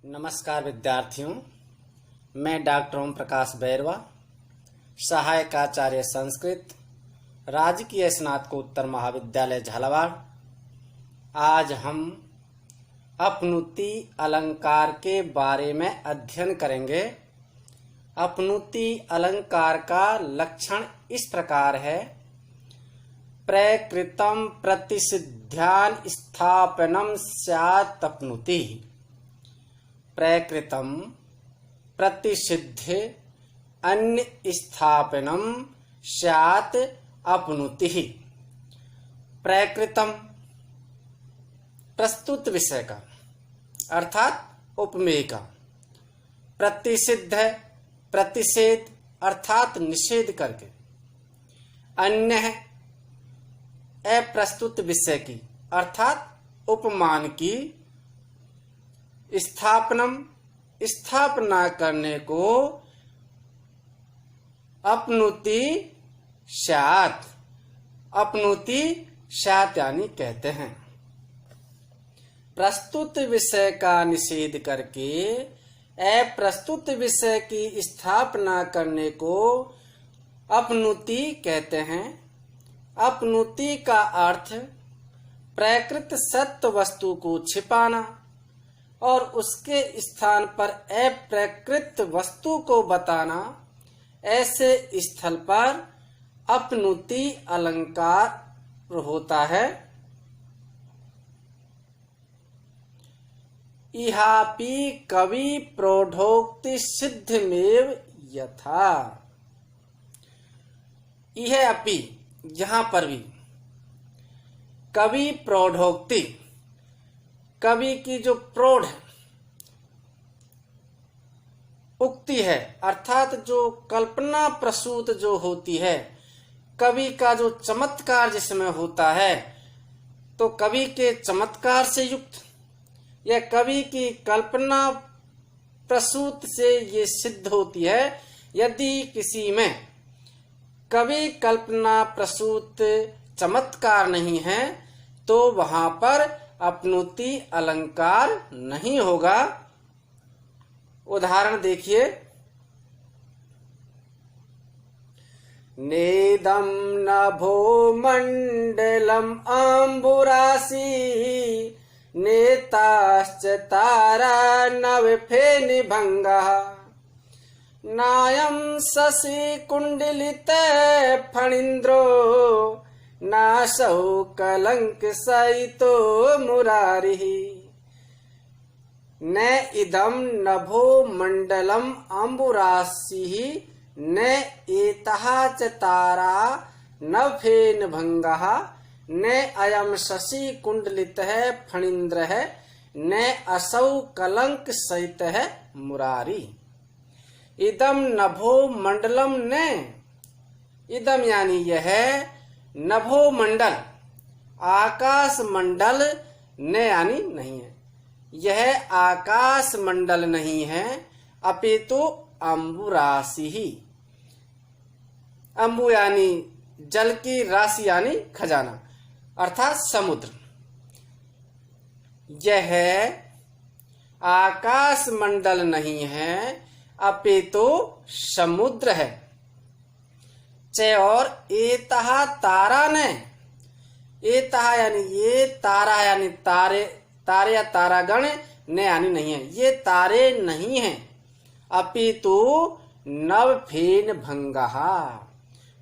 नमस्कार विद्यार्थियों, मैं डॉक्टर ओम प्रकाश बैरवा, सहायक आचार्य संस्कृत, राजकीय स्नातकोत्तर महाविद्यालय झालावाड़। आज हम अपनुति अलंकार के बारे में अध्ययन करेंगे। अपनुति अलंकार का लक्षण इस प्रकार है: प्रकृतं प्रतिसिद्ध्यान् स्थापनं स्यात् अपनुति। प्रकृतं प्रतिसिद्ध अन्य स्थापनम स्यात् अपनुति। प्रकृतम प्रस्तुत विषय का अर्थात उपमेय का, प्रतिसिद्ध प्रतिषेध अर्थात निषेध करके, अन्य अप्रस्तुत विषय की अर्थात उपमान की, स्थापनम स्थापना करने को, अपनुति स्यात् अपनुति स्यात् यानी कहते हैं। प्रस्तुत विषय का निषेध करके अप्रस्तुत विषय की स्थापना करने को अपनुति कहते हैं। अपनुति का अर्थ प्रकृत सत्य वस्तु को छिपाना और उसके स्थान पर अप्रकृत वस्तु को बताना। ऐसे स्थल पर अपनुति अलंकार होता है। इहापि कवि प्रौढ़ोक्ति सिद्धमेव यथा। यह अपि यहाँ पर भी कवि प्रौढ़ोक्ति, कवि की जो प्रौढ़ उक्ति है अर्थात जो कल्पना प्रसूत जो होती है, कवि का जो चमत्कार जिसमें होता है, तो कवि के चमत्कार से युक्त या कवि की कल्पना प्रसूत से ये सिद्ध होती है। यदि किसी में कवि कल्पना प्रसूत चमत्कार नहीं है तो वहां पर अपनुति अलंकार नहीं होगा। उदाहरण देखिए: नेदम नभो मंडलम अंबुरासी नेताश्च तारा नवफेनि भंगः नायं शशि कुंडलित फणीन्द्रो नासौ कलंक सहितो मुरारिः। न इदं नभो मंडलम अंबुरासिः न एतः च तारा नभेन भंगः न अयं शशि कुंडलितः फणीन्द्रः न असौ कलंक सहितः मुरारी। इदम नभो मंडलम न, इदम यानी यह, नभो मंडल आकाश मंडल, न यानी नहीं है, यह आकाश मंडल नहीं है, अपितु अंबुराशि ही। अंबु यानी जल की राशि यानी खजाना अर्थात समुद्र। यह आकाश मंडल नहीं है अपितु समुद्र है। च और एतः तारा ने, एतः यानी ये, तारा यानी तारे, तारे या तारागण, ने यानी नहीं है, ये तारे नहीं हैं। अपितु नव फेन भंगहा,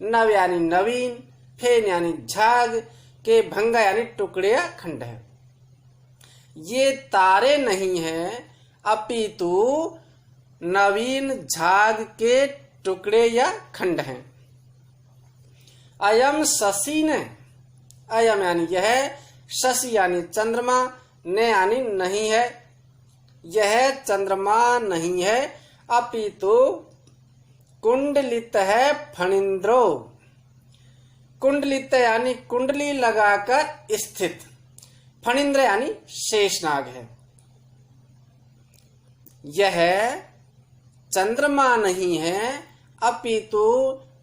नव यानी नवीन, फेन यानी झाग के, भंगा यानी टुकड़े या खंड है। ये तारे नहीं हैं अपितु नवीन झाग के टुकड़े या खंड हैं। अयम शशि ने, अयम यानी यह, शशि यानी चंद्रमा, ने यानी नहीं है, यह चंद्रमा नहीं है, अपितु कुंडलित है फणीन्द्रो। कुंडलित यानी कुंडली लगाकर स्थित, फणीन्द्र यानी शेषनाग है। यह चंद्रमा नहीं है अपितु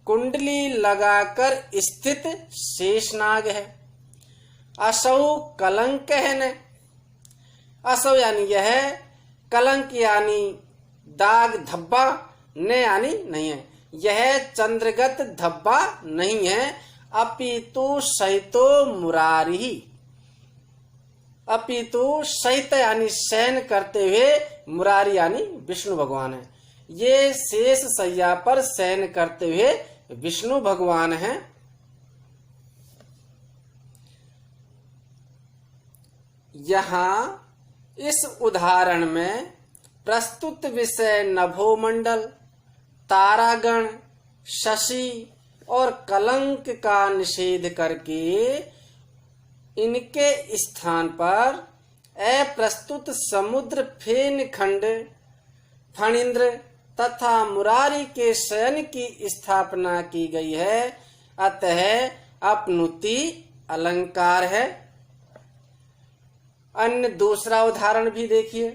कुंडली लगाकर स्थित शेषनाग है। असौ कलंक है न, असौ यानी यह, कलंक यानी दाग धब्बा, न यानी नहीं है। यह चंद्रगत धब्बा नहीं है। अपितु सहितो मुरारी, अपितु सहित यानी शयन करते हुए, मुरारी यानी विष्णु भगवान है। ये शेष शैया पर शयन करते हुए विष्णु भगवान हैं। यहाँ इस उदाहरण में प्रस्तुत विषय नभोमंडल, तारागण, शशि और कलंक का निषेध करके इनके स्थान पर अप्रस्तुत समुद्र, फेन खंड, फणींद्र तथा मुरारी के शयन की स्थापना की गई है। अतः अपनुति अलंकार है। अन्य दूसरा उदाहरण भी देखिए।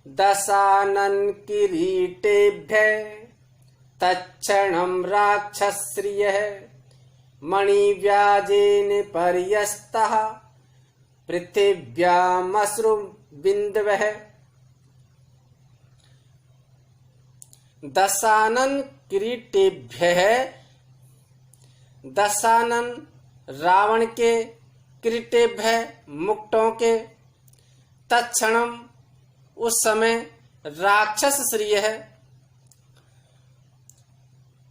दशानन किरीटेभ्य तत्क्षणं राक्षसश्रियः मणिव्याजेन पर्यस्तः पृथिव्यामश्रु बिन्दवः। दशानन किरीटेभ्यः, दशानन रावण के, किरीटेभ्य मुक्टों के, तत्क्षणम उस समय, राक्षस श्रिय है,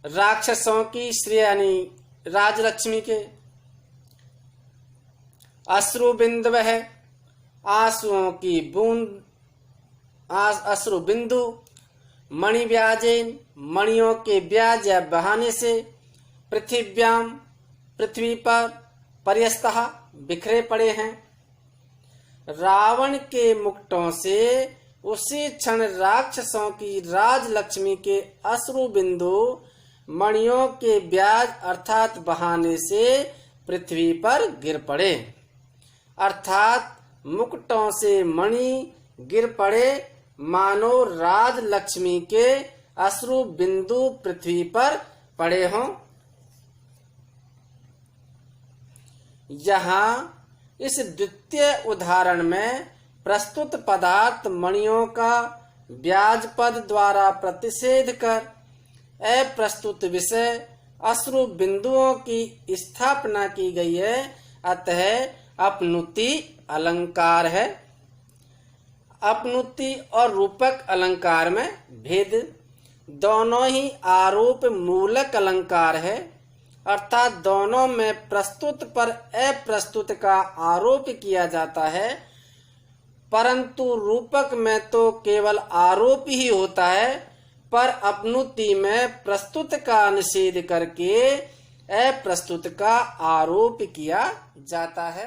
राक्षसों की श्रिय यानी राजलक्ष्मी के, अश्रु बिंदु है, आंसुओं की बूंद, अश्रु बिंदु, मणि व्याजेन मणियों के ब्याज या बहाने से, पृथिव्याम पृथ्वी पर, पर्यस्तः बिखरे पड़े हैं। रावण के मुक्टों से उसी क्षण राक्षसों की राजलक्ष्मी के अश्रु बिंदु मणियों के ब्याज अर्थात बहाने से पृथ्वी पर गिर पड़े। अर्थात मुकुटों से मणि गिर पड़े, मानो राजलक्ष्मी के अश्रु बिंदु पृथ्वी पर पड़े हों। यहाँ इस द्वितीय उदाहरण में प्रस्तुत पदार्थ मणियों का ब्याज पद द्वारा प्रतिषेध कर अप्रस्तुत विषय अश्रु बिंदुओं की स्थापना की गई है। अतः अपनुति अलंकार है। अपनुति और रूपक अलंकार में भेद, दोनों ही आरोप मूलक अलंकार है। अर्थात दोनों में प्रस्तुत पर अप्रस्तुत का आरोप किया जाता है, परंतु रूपक में तो केवल आरोप ही होता है, पर अपनुति में प्रस्तुत का निषेध करके अप्रस्तुत का आरोप किया जाता है।